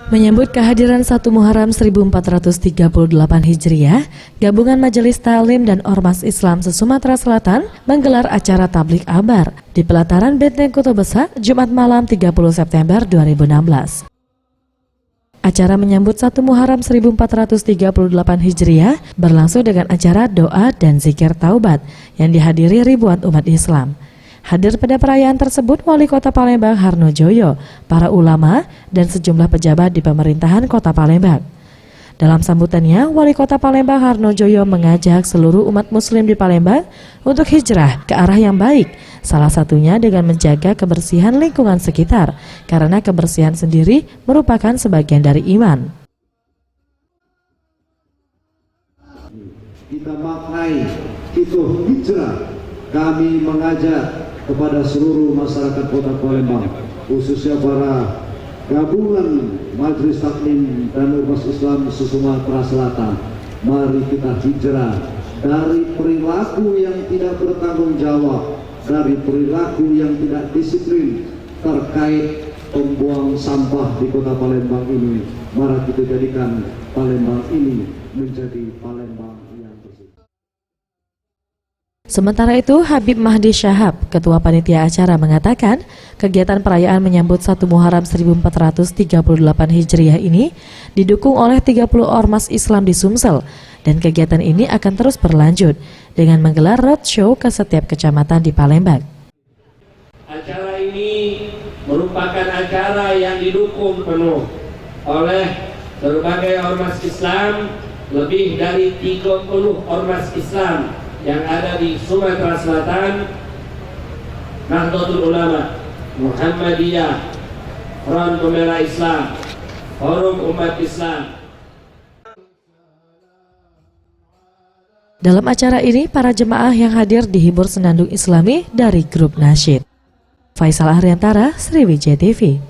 Menyambut kehadiran 1 Muharram 1438 Hijriah, Gabungan Majelis Ta'lim dan Ormas Islam se-Sumatera Selatan menggelar acara tablik akbar di pelataran Benteng Kota Besar Jumat malam 30 September 2016. Acara menyambut 1 Muharram 1438 Hijriah berlangsung dengan acara doa dan zikir taubat yang dihadiri ribuan umat Islam. Hadir pada perayaan tersebut Wali Kota Palembang Harno Joyo, para ulama, dan sejumlah pejabat di pemerintahan Kota Palembang. Dalam sambutannya, Wali Kota Palembang Harno Joyo mengajak seluruh umat muslim di Palembang untuk hijrah ke arah yang baik, salah satunya dengan menjaga kebersihan lingkungan sekitar, karena kebersihan sendiri merupakan sebagian dari iman. Kita maknai itu hijrah, kami mengajak kepada seluruh masyarakat Kota Palembang, khususnya para Gabungan Majelis Taklim dan Ormas Islam se-Sumatera Selatan. Mari kita hijrah dari perilaku yang tidak bertanggung jawab, dari perilaku yang tidak disiplin terkait pembuang sampah di Kota Palembang ini. Mari kita jadikan Palembang ini menjadi Palembang yang bersih. Sementara itu, Habib Mahdi Syahab, Ketua Panitia Acara mengatakan, kegiatan perayaan menyambut 1 Muharram 1438 Hijriah ini didukung oleh 30 ormas Islam di Sumsel, dan kegiatan ini akan terus berlanjut dengan menggelar roadshow ke setiap kecamatan di Palembang. Acara ini merupakan acara yang didukung penuh oleh berbagai ormas Islam, lebih dari 30 ormas Islam yang ada di Sumatera Selatan, Nahdlatul Ulama, Muhammadiyah, Front Pembela Islam, Forum Umat Islam. Dalam acara ini, para jemaah yang hadir dihibur senandung Islami dari grup nasyid. Faisal Ariantara, Sriwijaya TV.